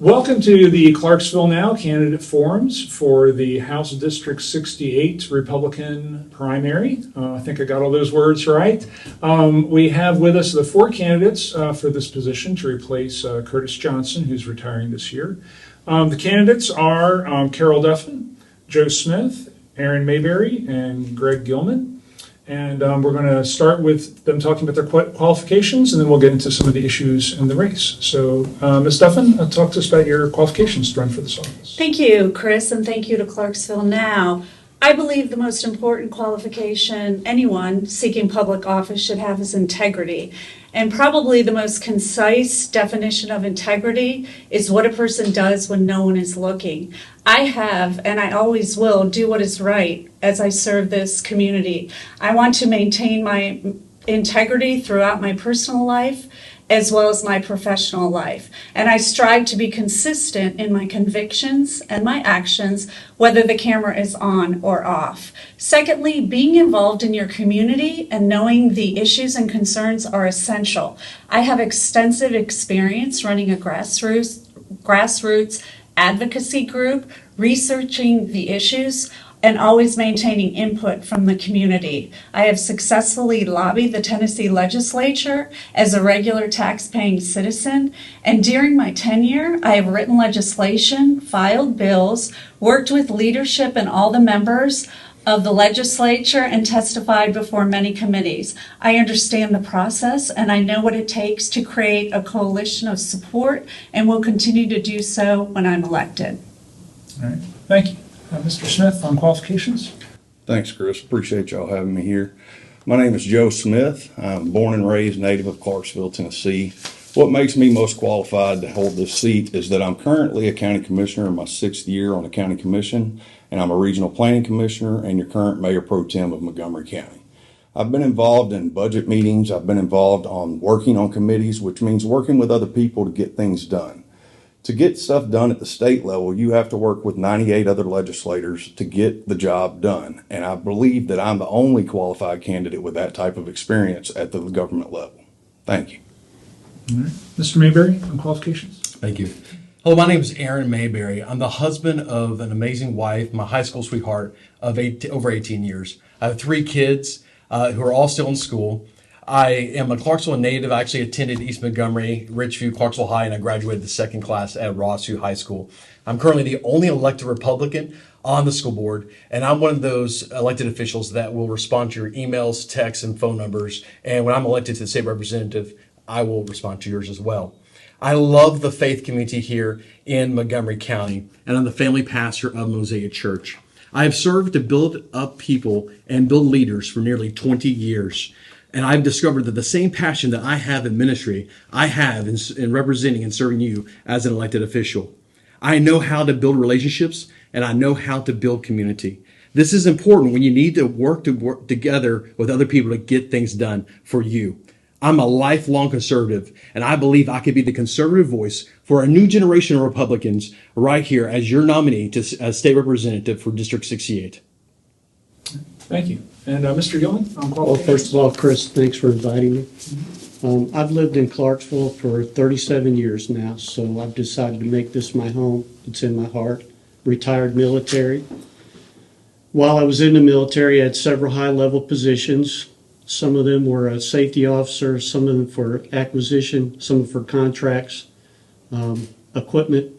Welcome to the Clarksville Now candidate forums for the House District 68 Republican primary. I think I got all those words right. We have with us the four candidates for this position to replace Curtis Johnson, who's retiring this year. The candidates are Carol Duffin, Joe Smith, Aaron Mayberry, and Greg Gilman. And we're going to start with them talking about their qualifications, and then we'll get into some of the issues in the race. So, Ms. Duffin, talk to us about your qualifications to run for this office. Thank you, Chris, and thank you to Clarksville Now. I believe the most important qualification anyone seeking public office should have is integrity. And probably the most concise definition of integrity is what a person does when no one is looking. I have, and I always will, do what is right as I serve this community. I want to maintain my integrity throughout my personal life as well as my professional life. And I strive to be consistent in my convictions and my actions, whether the camera is on or off. Secondly, being involved in your community and knowing the issues and concerns are essential. I have extensive experience running a grassroots advocacy group, researching the issues, and always maintaining input from the community. I have successfully lobbied the Tennessee legislature as a regular tax-paying citizen, and during my tenure, I have written legislation, filed bills, worked with leadership and all the members of the legislature, and testified before many committees. I understand the process, and I know what it takes to create a coalition of support, and will continue to do so when I'm elected. All right, thank you. Mr. Smith, on qualifications. Thanks, Chris. Appreciate y'all having me here. My name is Joe Smith. I'm born and raised native of Clarksville, Tennessee. What makes me most qualified to hold this seat is that I'm currently a county commissioner in my 6th year on the county commission, and I'm a regional planning commissioner and your current mayor pro tem of Montgomery County. I've been involved in budget meetings. I've been involved on working on committees, which means working with other people to get things done. To get stuff done at the state level, you have to work with 98 other legislators to get the job done. And I believe that I'm the only qualified candidate with that type of experience at the government level. Thank you. All right. Mr. Mayberry, on qualifications. Thank you. Hello, my name is Aaron Mayberry. I'm the husband of an amazing wife, my high school sweetheart of over 18 years. I have 3 kids who are all still in school. I am a Clarksville native. I actually attended East Montgomery, Richview, Clarksville High, and I graduated the 2nd class at Rossview High School. I'm currently the only elected Republican on the school board, and I'm one of those elected officials that will respond to your emails, texts, and phone numbers. And when I'm elected to the state representative, I will respond to yours as well. I love the faith community here in Montgomery County, and I'm the family pastor of Mosaic Church. I have served to build up people and build leaders for nearly 20 years. And I've discovered that the same passion that I have in ministry, I have in representing and serving you as an elected official. I know how to build relationships, and I know how to build community. This is important when you need to work together with other people to get things done for you. I'm a lifelong conservative, and I believe I could be the conservative voice for a new generation of Republicans right here as your nominee as state representative for District 68. Thank you. And Mr. Gilman, on qualifications. Well, first of all, Chris, thanks for inviting me. I've lived in Clarksville for 37 years now, so I've decided to make this my home. It's in my heart. Retired military. While I was in the military, I had several high-level positions. Some of them were a safety officer, some of them for acquisition, some for contracts, equipment,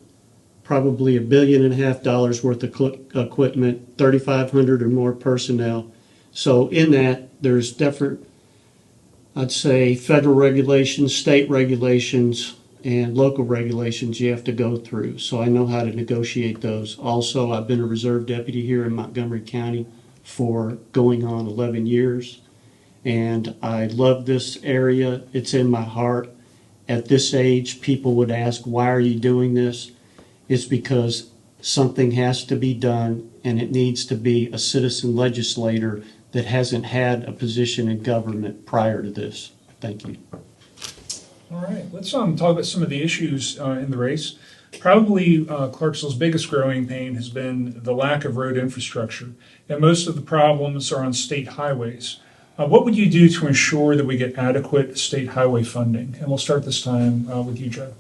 probably $1.5 billion worth of equipment, 3,500 or more personnel. So in that, there's different, I'd say, federal regulations, state regulations, and local regulations you have to go through. So I know how to negotiate those. Also, I've been a reserve deputy here in Montgomery County for going on 11 years. And I love this area. It's in my heart. At this age, people would ask, why are you doing this? It's because something has to be done, and it needs to be a citizen legislator that hasn't had a position in government prior to this. Thank you. All right, let's talk about some of the issues in the race. Probably Clarksville's biggest growing pain has been the lack of road infrastructure, and most of the problems are on state highways. What would you do to ensure that we get adequate state highway funding? And we'll start this time with you, Joe.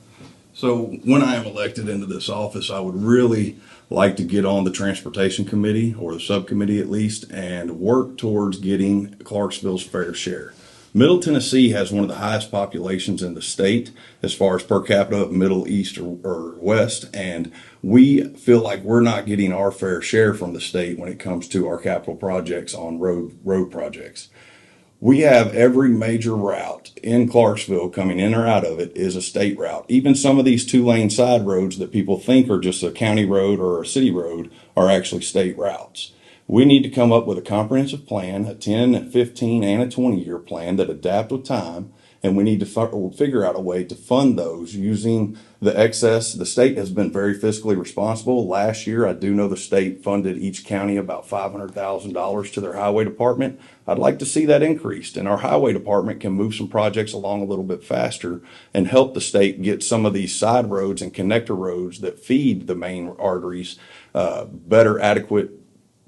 So when I am elected into this office, I would really like to get on the transportation committee, or the subcommittee at least, and work towards getting Clarksville's fair share. Middle Tennessee has one of the highest populations in the state as far as per capita of Middle, East, or West, and we feel like we're not getting our fair share from the state when it comes to our capital projects on road projects. We have every major route in Clarksville coming in or out of it is a state route. Even some of these 2-lane side roads that people think are just a county road or a city road are actually state routes. We need to come up with a comprehensive plan, a 10, a 15, and a 20-year plan that adapt with time, and we need to figure out a way to fund those using the excess. The state has been very fiscally responsible. Last year, I do know the state funded each county about $500,000 to their highway department. I'd like to see that increased, and our highway department can move some projects along a little bit faster and help the state get some of these side roads and connector roads that feed the main arteries better adequate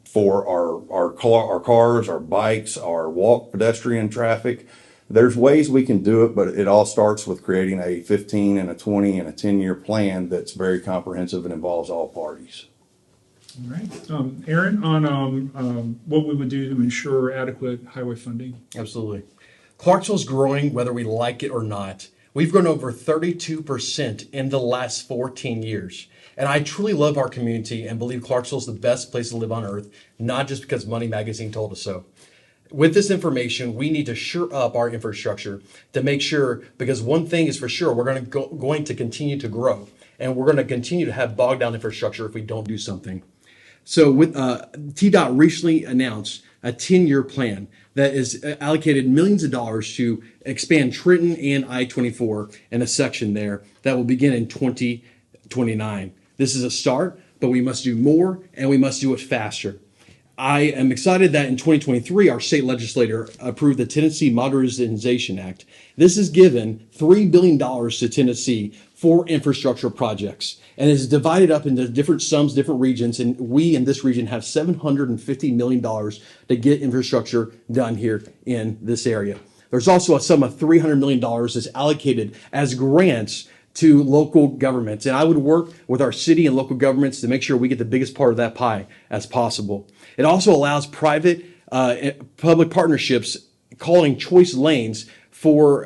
for our cars, our bikes, our walk pedestrian traffic. There's ways we can do it, but it all starts with creating a 15 and a 20 and a 10-year plan that's very comprehensive and involves all parties. All right. Aaron, on what we would do to ensure adequate highway funding. Absolutely. Clarksville's growing whether we like it or not. We've grown over 32% in the last 14 years. And I truly love our community and believe Clarksville's the best place to live on earth, not just because Money Magazine told us so. With this information, we need to shore up our infrastructure to make sure, because one thing is for sure, we're going to continue to grow, and we're going to continue to have bogged down infrastructure if we don't do something. So with TDOT recently announced a 10-year plan that is allocated millions of dollars to expand Trenton and I-24 in a section there that will begin in 2029. This is a start, but we must do more, and we must do it faster. I am excited that in 2023, our state legislature approved the Tennessee Modernization Act. This has given $3 billion to Tennessee for infrastructure projects, and is divided up into different sums, different regions, and we in this region have $750 million to get infrastructure done here in this area. There's also a sum of $300 million that's allocated as grants to local governments. And I would work with our city and local governments to make sure we get the biggest part of that pie as possible. It also allows private public partnerships calling choice lanes for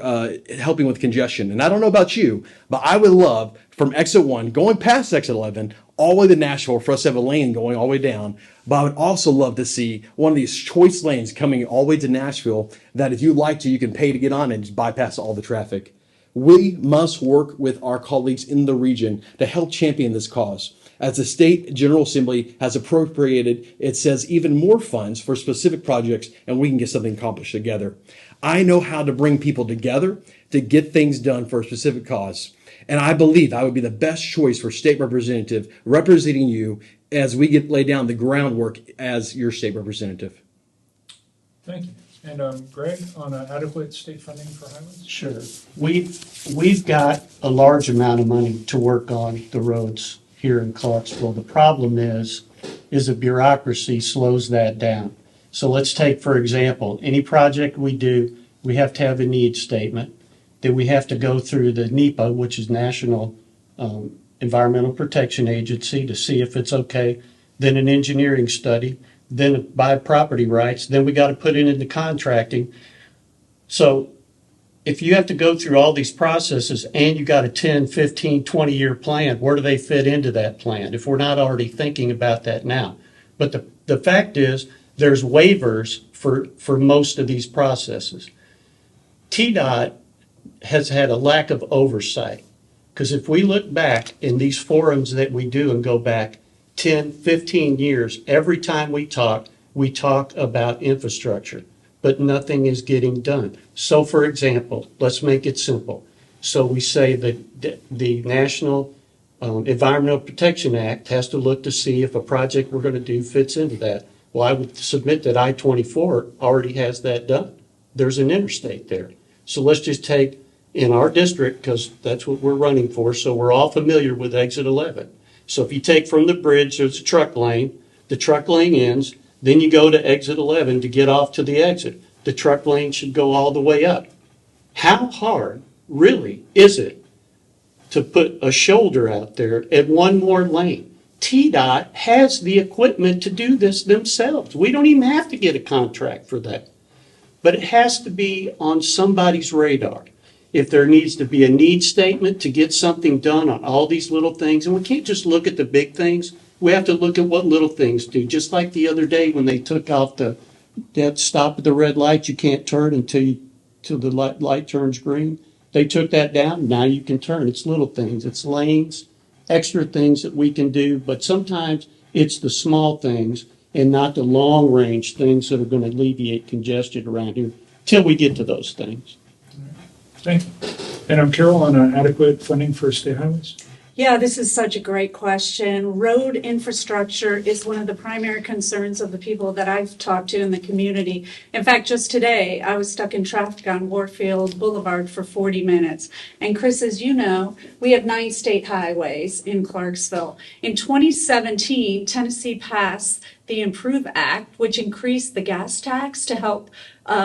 helping with congestion. And I don't know about you, but I would love from exit 1, going past exit 11, all the way to Nashville for us to have a lane going all the way down. But I would also love to see one of these choice lanes coming all the way to Nashville that if you'd like to, you can pay to get on and just bypass all the traffic. We must work with our colleagues in the region to help champion this cause. As the State General Assembly has appropriated, it says, even more funds for specific projects, and we can get something accomplished together. I know how to bring people together to get things done for a specific cause. And I believe I would be the best choice for state representative representing you as we lay down the groundwork as your state representative. Thank you. And Greg, on adequate state funding for highways? Sure. We've got a large amount of money to work on the roads here in Clarksville. The problem is the bureaucracy slows that down. So let's take, for example, any project we do, we have to have a needs statement. Then we have to go through the NEPA, which is National Environmental Protection Agency, to see if it's okay. Then an engineering study. Then buy property rights, then we got to put it into contracting. So if you have to go through all these processes and you got a 10, 15, 20-year plan, where do they fit into that plan if we're not already thinking about that now? But the fact is there's waivers for most of these processes. TDOT has had a lack of oversight, because if we look back in these forums that we do and go back 10, 15 years, every time we talk about infrastructure, but nothing is getting done. So, for example, let's make it simple. So we say that the National Environmental Protection Act has to look to see if a project we're going to do fits into that. Well, I would submit that I-24 already has that done. There's an interstate there. So let's just take in our district, because that's what we're running for, so we're all familiar with exit 11. So if you take from the bridge, there's a truck lane, the truck lane ends, then you go to exit 11 to get off to the exit. The truck lane should go all the way up. How hard, really, is it to put a shoulder out there at one more lane. TDOT has the equipment to do this themselves. We don't even have to get a contract for that. But it has to be on somebody's radar. If there needs to be a need statement to get something done on all these little things, and we can't just look at the big things, we have to look at what little things do. Just like the other day when they took off that stop at the red light, you can't turn till the light turns green. They took that down, now you can turn. It's little things, it's lanes, extra things that we can do, but sometimes it's the small things and not the long range things that are going to alleviate congestion around here till we get to those things. Thank you. And Carol, on adequate funding for state highways? Yeah, this is such a great question. Road infrastructure is one of the primary concerns of the people that I've talked to in the community. In fact, just today, I was stuck in traffic on Warfield Boulevard for 40 minutes. And Chris, as you know, we have 9 state highways in Clarksville. In 2017, Tennessee passed the Improve Act, which increased the gas tax to help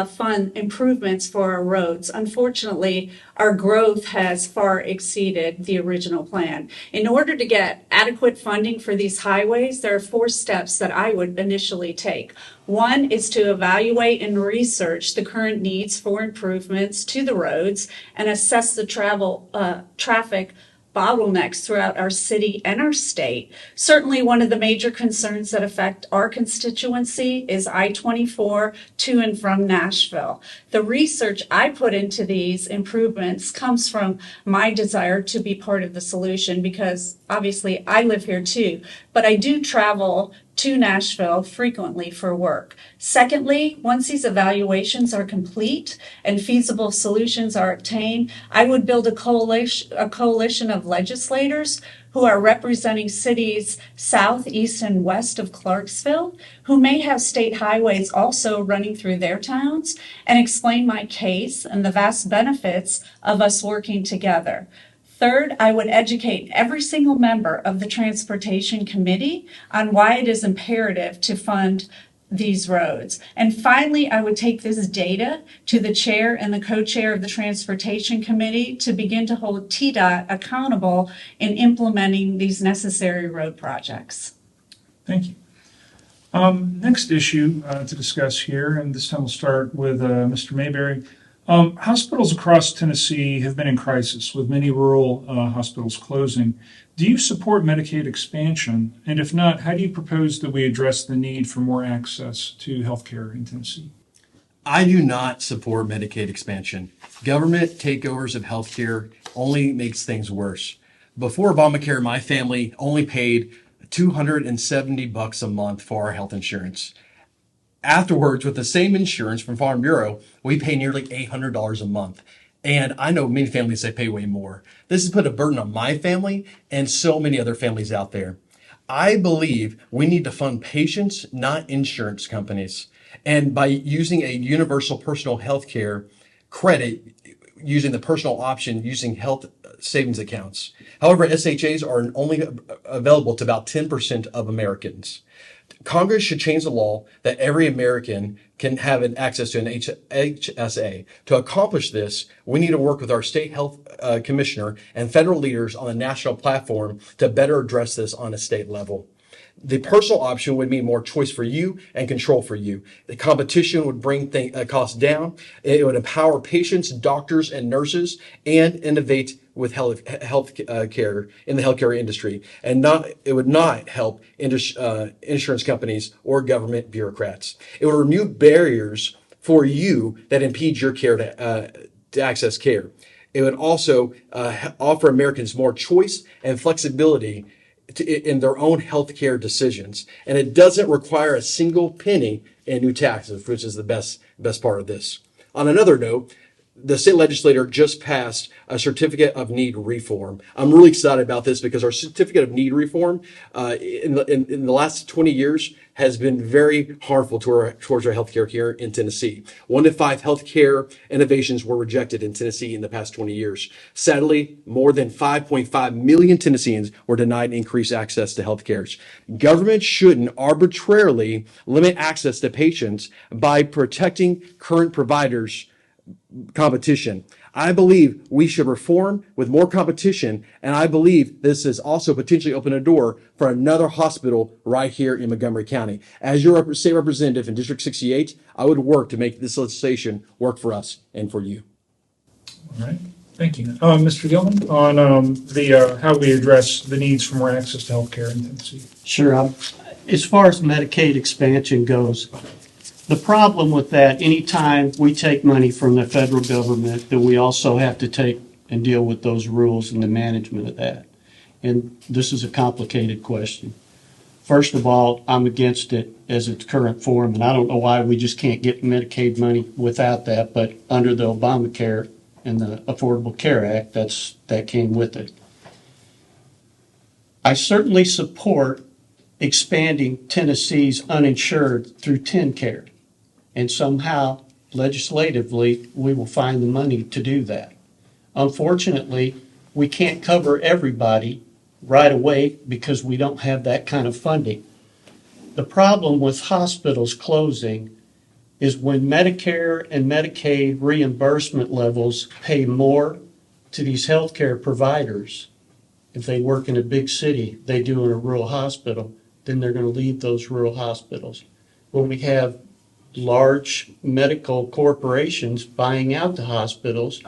fund improvements for our roads. Unfortunately, our growth has far exceeded the original plan. In order to get adequate funding for these highways, there are 4 steps that I would initially take. One is to evaluate and research the current needs for improvements to the roads and assess the traffic bottlenecks throughout our city and our state. Certainly one of the major concerns that affect our constituency is I-24 to and from Nashville. The research I put into these improvements comes from my desire to be part of the solution because obviously I live here too, but I do travel to Nashville frequently for work. Secondly, once these evaluations are complete and feasible solutions are obtained, I would build a coalition of legislators who are representing cities south, east, and west of Clarksville, who may have state highways also running through their towns, and explain my case and the vast benefits of us working together. Third, I would educate every single member of the Transportation Committee on why it is imperative to fund these roads. And finally, I would take this data to the chair and the co-chair of the Transportation Committee to begin to hold TDOT accountable in implementing these necessary road projects. Thank you. Next issue to discuss here, and this time we'll start with Mr. Mayberry. Hospitals across Tennessee have been in crisis, with many rural hospitals closing. Do you support Medicaid expansion? And if not, how do you propose that we address the need for more access to health care in Tennessee? I do not support Medicaid expansion. Government takeovers of healthcare only makes things worse. Before Obamacare, my family only paid $270 a month for our health insurance. Afterwards, with the same insurance from Farm Bureau, we pay nearly $800 a month. And I know many families that pay way more. This has put a burden on my family and so many other families out there. I believe we need to fund patients, not insurance companies. And by using a universal personal health care credit, using the personal option, using health savings accounts. However, SHAs are only available to about 10% of Americans. Congress should change the law that every American can have access to an HSA. To accomplish this, we need to work with our state health commissioner and federal leaders on a national platform to better address this on a state level. The personal option would mean more choice for you and control for you. The competition would bring costs down. It would empower patients, doctors, and nurses, and innovate with health care in the healthcare industry. And it would not help insurance companies or government bureaucrats. It would remove barriers for you that impede your care to access care. It would also offer Americans more choice and flexibility in their own healthcare decisions. And it doesn't require a single penny in new taxes, which is the best part of this. On another note, the state legislature just passed a certificate of need reform. I'm really excited about this because our certificate of need reform in the last 20 years has been very harmful towards our healthcare here in Tennessee. 1 in 5 healthcare innovations were rejected in Tennessee in the past 20 years. Sadly, more than 5.5 million Tennesseans were denied increased access to healthcare. Government shouldn't arbitrarily limit access to patients by protecting current providers' competition. I believe we should reform with more competition, and I believe this has also potentially opened a door for another hospital right here in Montgomery County. As your state representative in District 68, I would work to make this legislation work for us and for you. All right, thank you. Mr. Gilman, on how we address the needs for more access to healthcare in Tennessee. Sure. As far as Medicaid expansion goes, the problem with that, anytime we take money from the federal government, then we also have to take and deal with those rules and the management of that. And this is a complicated question. First of all, I'm against it as its current form, and I don't know why we just can't get Medicaid money without that, but under the Obamacare and the Affordable Care Act, that came with it. I certainly support expanding Tennessee's uninsured through TennCare. And somehow, legislatively, we will find the money to do that. Unfortunately, we can't cover everybody right away because we don't have that kind of funding. The problem with hospitals closing is when Medicare and Medicaid reimbursement levels pay more to these healthcare providers, if they work in a big city, they do in a rural hospital, then they're going to leave those rural hospitals. When we have large medical corporations buying out the hospitals,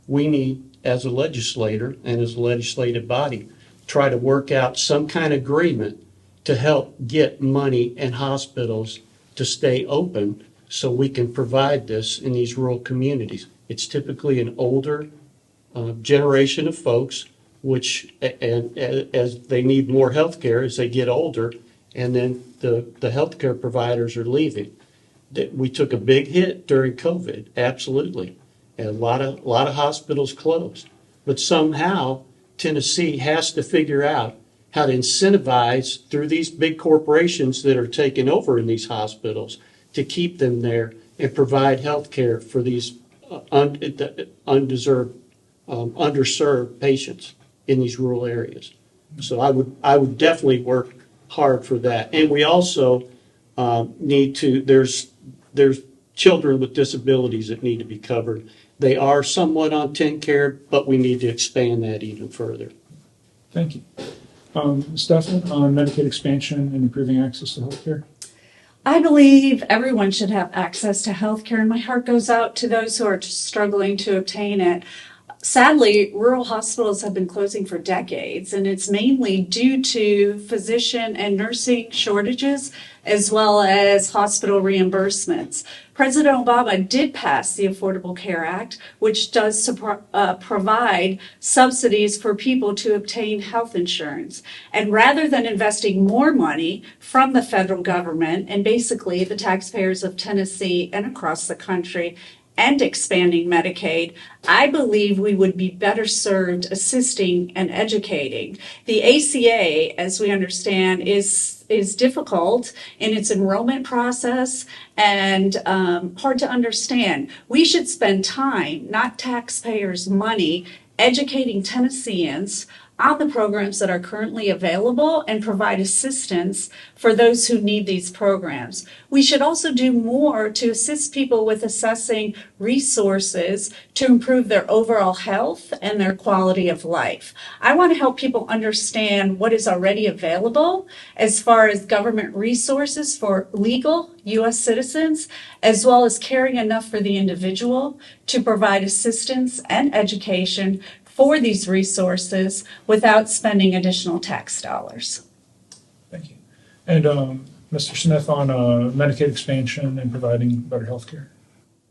we need, as a legislator and as a legislative body, try to work out some kind of agreement to help get money in hospitals to stay open so we can provide this in these rural communities. It's typically an older generation of folks, which, and as they need more health care as they get older, and then the healthcare providers are leaving. We took a big hit during COVID, absolutely. And a lot of hospitals closed. But somehow Tennessee has to figure out how to incentivize through these big corporations that are taking over in these hospitals to keep them there and provide health care for these underserved patients in these rural areas. So I would definitely work hard for that. And we also need to, there's children with disabilities that need to be covered. They are somewhat on TennCare, but we need to expand that even further. Thank you. Stefan, on Medicaid expansion and improving access to healthcare? I believe everyone should have access to health care, and my heart goes out to those who are struggling to obtain it. Sadly, rural hospitals have been closing for decades, and it's mainly due to physician and nursing shortages as well as hospital reimbursements. President Obama did pass the Affordable Care Act, which does provide subsidies for people to obtain health insurance. And rather than investing more money from the federal government and basically the taxpayers of Tennessee and across the country and expanding Medicaid, I believe we would be better served assisting and educating. The ACA, as we understand, is difficult in its enrollment process and hard to understand. We should spend time, not taxpayers' money, educating Tennesseans on the programs that are currently available and provide assistance for those who need these programs. We should also do more to assist people with assessing resources to improve their overall health and their quality of life. I want to help people understand what is already available as far as government resources for legal U.S. citizens, as well as caring enough for the individual to provide assistance and education for these resources without spending additional tax dollars. Thank you. And Mr. Smith, on Medicaid expansion and providing better health care?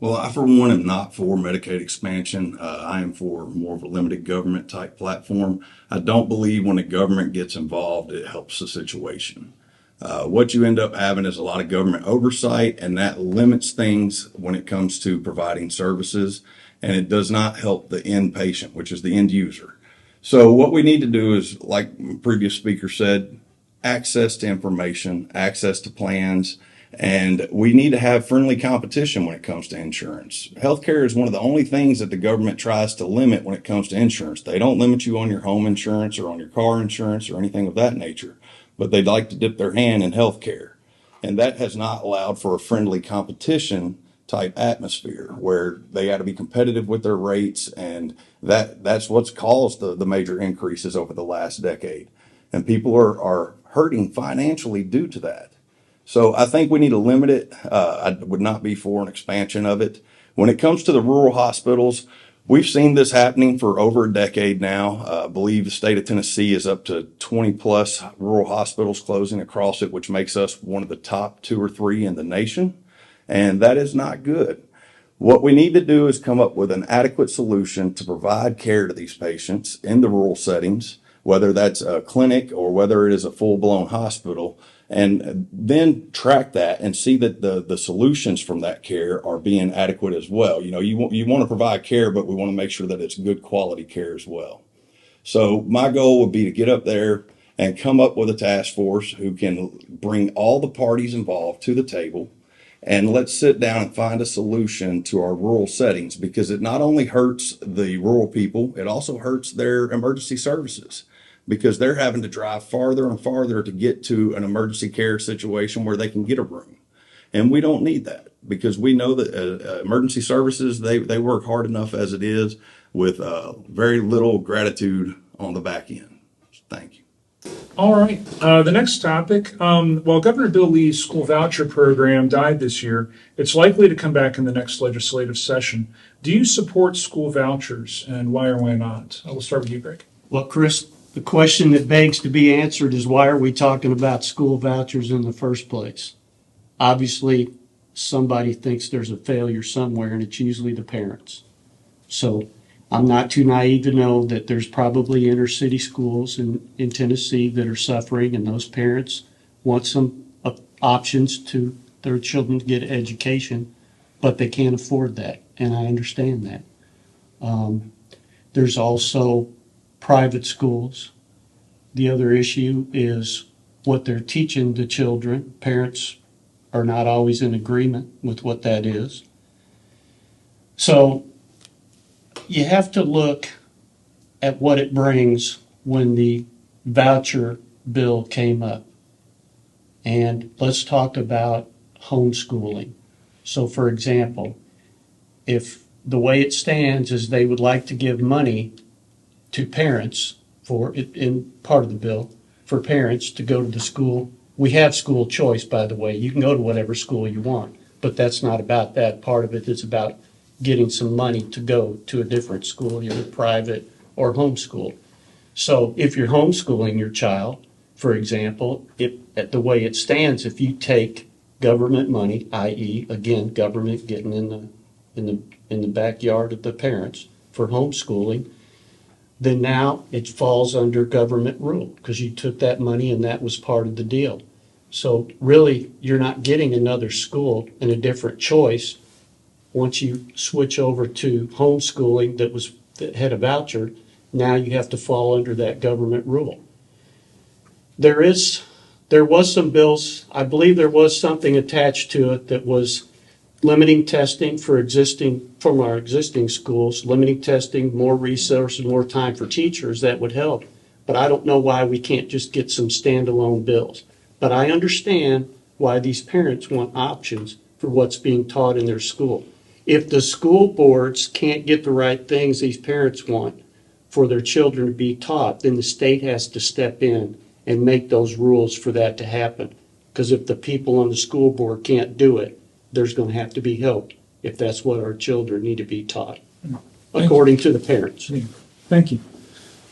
Well, I, for one, am not for Medicaid expansion. I am for more of a limited government type platform. I don't believe when the government gets involved, it helps the situation. What you end up having is a lot of government oversight, and that limits things when it comes to providing services, and it does not help the end patient, which is the end user. So what we need to do is, like the previous speaker said, access to information, access to plans, and we need to have friendly competition when it comes to insurance. Healthcare is one of the only things that the government tries to limit when it comes to insurance. They don't limit you on your home insurance or on your car insurance or anything of that nature, but they'd like to dip their hand in healthcare. And that has not allowed for a friendly competition type atmosphere where they got to be competitive with their rates, and that's what's caused the major increases over the last decade. And people are hurting financially due to that. So I think we need to limit it. I would not be for an expansion of it. When it comes to the rural hospitals, we've seen this happening for over a decade now. I believe the state of Tennessee is up to 20 plus rural hospitals closing across it, which makes us one of the top 2 or 3 in the nation. And that is not good. What we need to do is come up with an adequate solution to provide care to these patients in the rural settings, whether that's a clinic or whether it is a full-blown hospital, and then track that and see that the solutions from that care are being adequate as well. You know, you want to provide care, but we want to make sure that it's good quality care as well. So my goal would be to get up there and come up with a task force who can bring all the parties involved to the table, and let's sit down and find a solution to our rural settings, because it not only hurts the rural people, it also hurts their emergency services, because they're having to drive farther and farther to get to an emergency care situation where they can get a room. And we don't need that, because we know that emergency services, they work hard enough as it is with very little gratitude on the back end. Thank you. All right. The next topic. While Governor Bill Lee's school voucher program died this year, it's likely to come back in the next legislative session. Do you support school vouchers, and why or why not? I will start with you, Greg. Well, Chris, the question that begs to be answered is, why are we talking about school vouchers in the first place? Obviously, somebody thinks there's a failure somewhere, and it's usually the parents. So I'm not too naive to know that there's probably inner city schools in Tennessee that are suffering, and those parents want some options to their children to get education, but they can't afford that, and I understand that. There's also private schools. The other issue is what they're teaching the children. Parents are not always in agreement with what that is. So you have to look at what it brings when the voucher bill came up. And let's talk about homeschooling. So for example, if the way it stands is they would like to give money to parents for it in part of the bill for parents to go to the school. We have school choice, by the way. You can go to whatever school you want, but that's not about that. Part of it is about getting some money to go to a different school, either private or homeschool. So if you're homeschooling your child, for example, the way it stands, if you take government money, i.e., again, government getting in the backyard of the parents for homeschooling, then now it falls under government rule because you took that money and that was part of the deal. So really, you're not getting another school and a different choice once you switch over to homeschooling that had a voucher. Now you have to fall under that government rule. There was some bills, I believe there was something attached to it that was limiting testing from our existing schools, limiting testing, more resources, more time for teachers. That would help. But I don't know why we can't just get some standalone bills. But I understand why these parents want options for what's being taught in their school. If the school boards can't get the right things these parents want for their children to be taught, then the state has to step in and make those rules for that to happen. Because if the people on the school board can't do it, there's going to have to be help if that's what our children need to be taught, according to the parents. Thank you.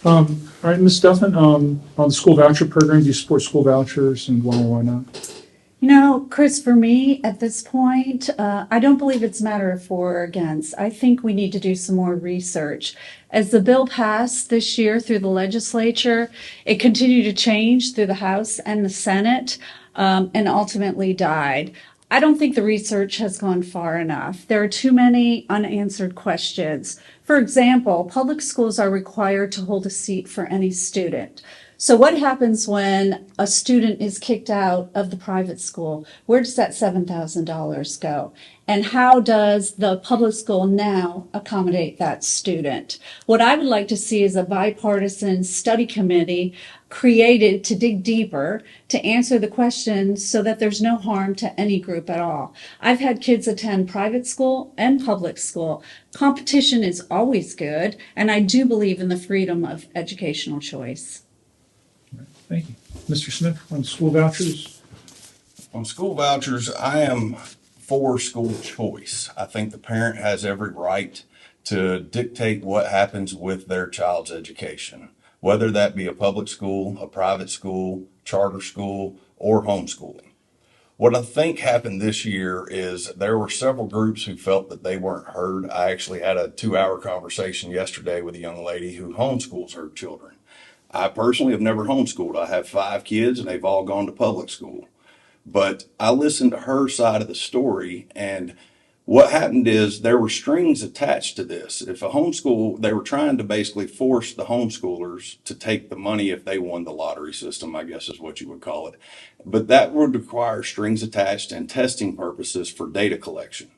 All right, Ms. Duffin, on the school voucher program, do you support school vouchers, and why or why not? You know, Chris, for me at this point, I don't believe it's a matter of for or against. I think we need to do some more research. As the bill passed this year through the legislature, it continued to change through the House and the Senate, and ultimately died. I don't think the research has gone far enough. There are too many unanswered questions. For example, public schools are required to hold a seat for any student. So what happens when a student is kicked out of the private school? Where does that $7,000 go? And how does the public school now accommodate that student? What I would like to see is a bipartisan study committee created to dig deeper, to answer the questions so that there's no harm to any group at all. I've had kids attend private school and public school. Competition is always good, and I do believe in the freedom of educational choice. Thank you. Mr. Smith, on school vouchers? On school vouchers, I am for school choice. I think the parent has every right to dictate what happens with their child's education, whether that be a public school, a private school, charter school, or homeschooling. What I think happened this year is there were several groups who felt that they weren't heard. I actually had a 2-hour conversation yesterday with a young lady who homeschools her children. I personally have never homeschooled. I have 5 kids and they've all gone to public school. But I listened to her side of the story, and what happened is there were strings attached to this. If a homeschool, they were trying to basically force the homeschoolers to take the money if they won the lottery system, I guess is what you would call it. But that would require strings attached and testing purposes for data collection.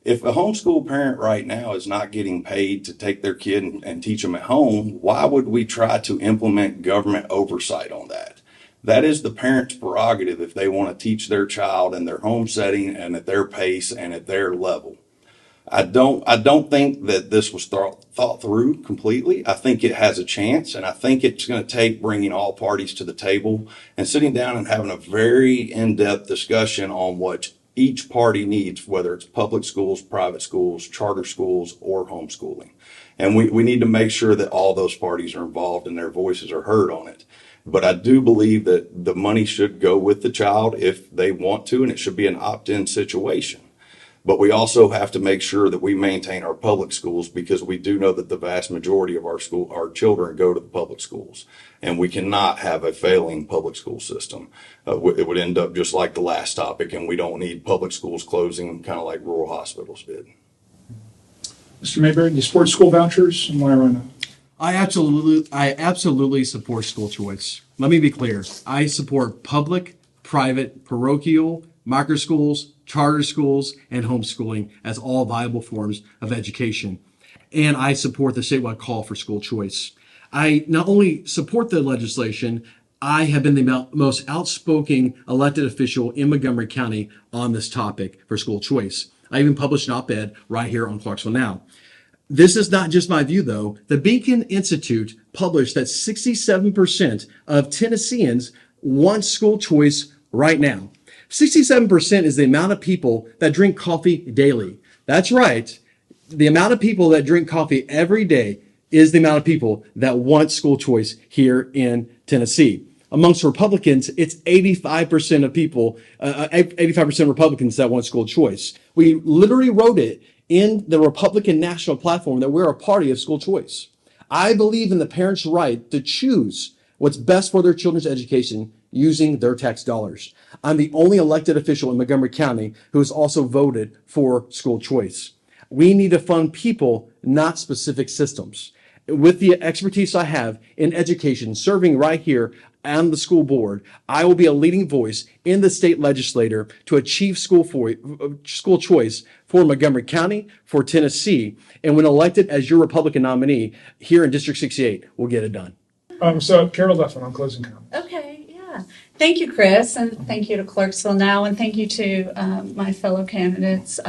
If a homeschool parent right now is not getting paid to take their kid and teach them at home, why would we try to implement government oversight on that? That is the parent's prerogative if they want to teach their child in their home setting and at their pace and at their level. I don't think that this was thought through completely. I think it has a chance, and I think it's going to take bringing all parties to the table and sitting down and having a very in-depth discussion on what each party needs, whether it's public schools, private schools, charter schools, or homeschooling. And we need to make sure that all those parties are involved and their voices are heard on it. But I do believe that the money should go with the child if they want to, and it should be an opt-in situation. But we also have to make sure that we maintain our public schools, because we do know that the vast majority of our children go to the public schools, and we cannot have a failing public school system. It would end up just like the last topic, and we don't need public schools closing kind of like rural hospitals did. Mr. Mayberry, do you support school vouchers, and why or why not? I absolutely support school choice. Let me be clear. I support public, private, parochial, micro schools, charter schools, and homeschooling as all viable forms of education. And I support the statewide call for school choice. I not only support the legislation, I have been the most outspoken elected official in Montgomery County on this topic for school choice. I even published an op-ed right here on Clarksville Now. This is not just my view, though. The Beacon Institute published that 67% of Tennesseans want school choice right now. 67% is the amount of people that drink coffee daily. That's right. The amount of people that drink coffee every day is the amount of people that want school choice here in Tennessee. Amongst Republicans, it's 85% of people, 85% Republicans that want school choice. We literally wrote it in the Republican National Platform that we're a party of school choice. I believe in the parents' right to choose what's best for their children's education using their tax dollars. I'm the only elected official in Montgomery County who has also voted for school choice. We need to fund people, not specific systems. With the expertise I have in education, serving right here on the school board, I will be a leading voice in the state legislature to achieve school choice for Montgomery County, for Tennessee, and when elected as your Republican nominee here in District 68, we'll get it done. So Carol Duffin on closing comments. Okay, yeah. Thank you, Chris, and thank you to Clarksville Now, and thank you to my fellow candidates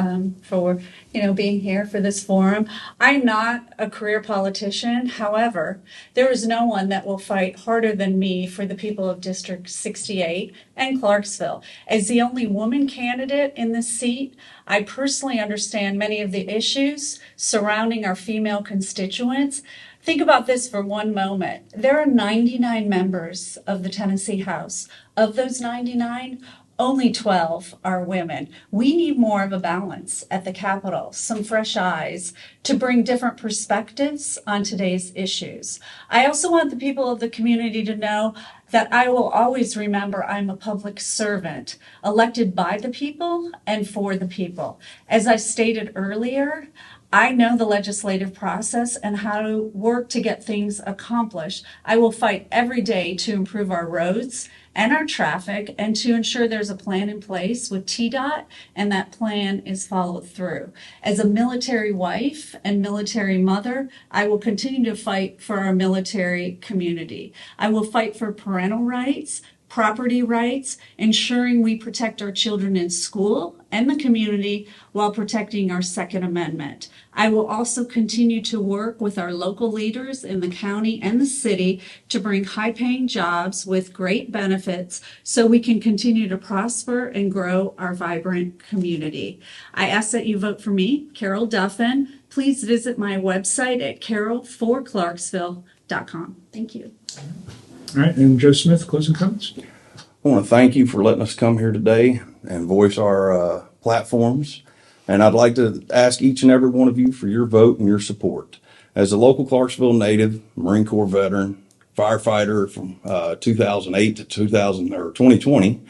for being here for this forum. I'm not a career politician. However, there is no one that will fight harder than me for the people of District 68 and Clarksville. As the only woman candidate in this seat, I personally understand many of the issues surrounding our female constituents. Think about this for one moment. There are 99 members of the Tennessee House. Of those 99, only 12 are women. We need more of a balance at the Capitol, some fresh eyes to bring different perspectives on today's issues. I also want the people of the community to know that I will always remember I'm a public servant, elected by the people and for the people. As I stated earlier, I know the legislative process and how to work to get things accomplished. I will fight every day to improve our roads and our traffic and to ensure there's a plan in place with TDOT and that plan is followed through. As a military wife and military mother, I will continue to fight for our military community. I will fight for parental rights, property rights, ensuring we protect our children in school and the community while protecting our Second Amendment. I will also continue to work with our local leaders in the county and the city to bring high-paying jobs with great benefits so we can continue to prosper and grow our vibrant community. I ask that you vote for me, Carol Duffin. Please visit my website at carolforclarksville.com. Thank you. All right, and Joe Smith, closing comments? I want to thank you for letting us come here today and voice our platforms. And I'd like to ask each and every one of you for your vote and your support. As a local Clarksville native, Marine Corps veteran, firefighter from 2008 to 2020,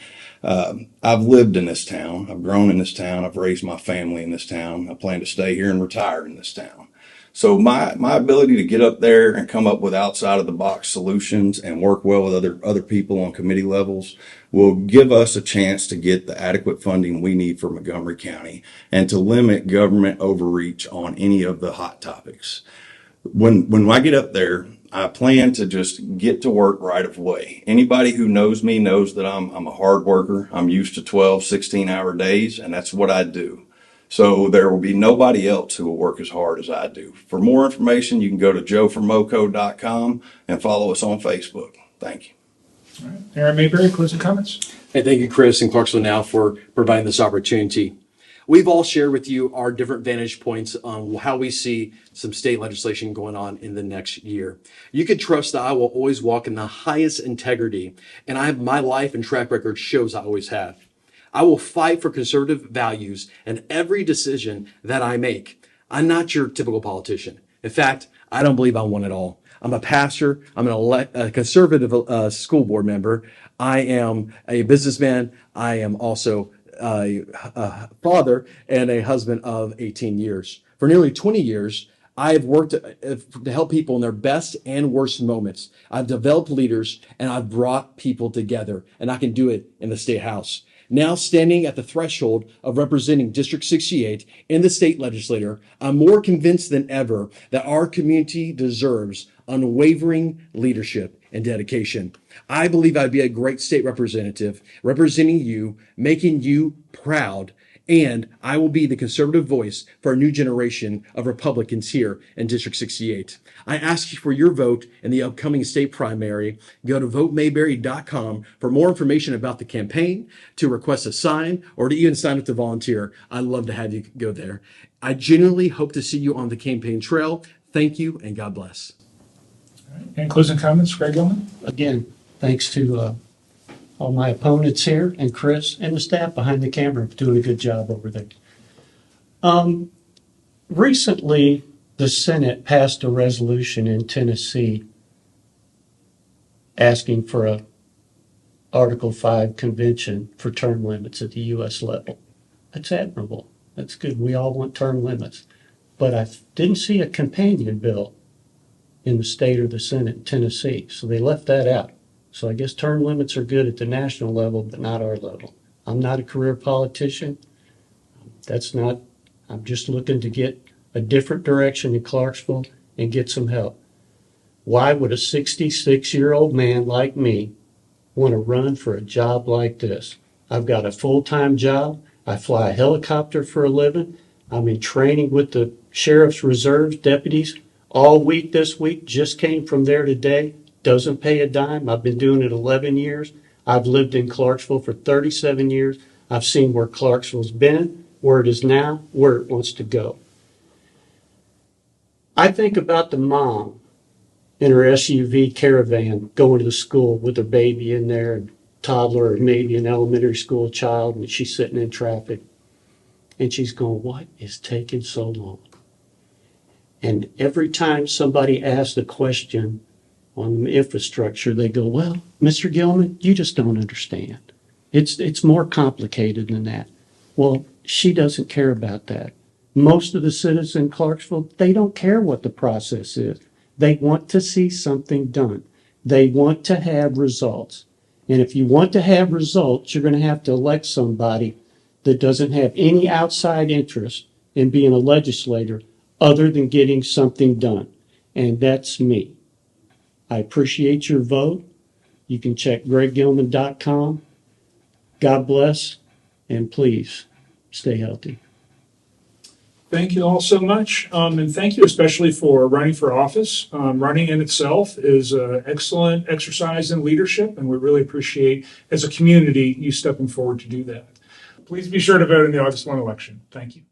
I've lived in this town. I've grown in this town. I've raised my family in this town. I plan to stay here and retire in this town. So my ability to get up there and come up with outside of the box solutions and work well with other people on committee levels will give us a chance to get the adequate funding we need for Montgomery County and to limit government overreach on any of the hot topics. When I get up there, I plan to just get to work right away. Anybody who knows me knows that I'm a hard worker. I'm used to 12, 16-hour days, and that's what I do. So there will be nobody else who will work as hard as I do. For more information, you can go to joeformoco.com and follow us on Facebook. Thank you. All right. Aaron Mayberry, closing comments? Hey, thank you, Chris and Clarksville Now, for providing this opportunity. We've all shared with you our different vantage points on how we see some state legislation going on in the next year. You can trust that I will always walk in the highest integrity, and my life and track record shows I always have. I will fight for conservative values in every decision that I make. I'm not your typical politician. In fact, I don't believe I'm one at all. I'm a pastor. I'm a conservative school board member. I am a businessman. I am also a father and a husband of 18 years. For nearly 20 years, I have worked to help people in their best and worst moments. I've developed leaders and I've brought people together, and I can do it in the State House. Now standing at the threshold of representing District 68 in the state legislature, I'm more convinced than ever that our community deserves unwavering leadership and dedication. I believe I'd be a great state representative, representing you, making you proud, and I will be the conservative voice for a new generation of Republicans here in District 68. I ask you for your vote in the upcoming state primary. Go to votemayberry.com for more information about the campaign, to request a sign, or to even sign up to volunteer. I'd love to have you go there. I genuinely hope to see you on the campaign trail. Thank you, and God bless. All right. And closing comments, Greg Gilman? Again, thanks to all my opponents here and Chris and the staff behind the camera for doing a good job over there. Recently, the Senate passed a resolution in Tennessee asking for a Article 5 convention for term limits at the U.S. level. That's admirable. That's good. We all want term limits. But I didn't see a companion bill in the state or the Senate in Tennessee, so they left that out. So I guess term limits are good at the national level, but not our level. I'm not a career politician. I'm just looking to get a different direction in Clarksville and get some help. Why would a 66-year-old man like me want to run for a job like this? I've got a full-time job. I fly a helicopter for a living. I'm in training with the Sheriff's Reserve deputies all week this week. Just came from there today. Doesn't pay a dime. I've been doing it 11 years. I've lived in Clarksville for 37 years. I've seen where Clarksville's been, where it is now, where it wants to go. I think about the mom in her SUV Caravan going to the school with her baby in there, and toddler or maybe an elementary school child, and she's sitting in traffic. And she's going, what is taking so long? And every time somebody asks a question on the infrastructure, they go, well, Mr. Gilman, you just don't understand. It's more complicated than that. Well, she doesn't care about that. Most of the citizens in Clarksville, they don't care what the process is. They want to see something done. They want to have results. And if you want to have results, you're going to have to elect somebody that doesn't have any outside interest in being a legislator other than getting something done. And that's me. I appreciate your vote. You can check greggilman.com. God bless, and please stay healthy. Thank you all so much, and thank you especially for running for office. Running in itself is an excellent exercise in leadership, and we really appreciate, as a community, you stepping forward to do that. Please be sure to vote in the August 1 election. Thank you.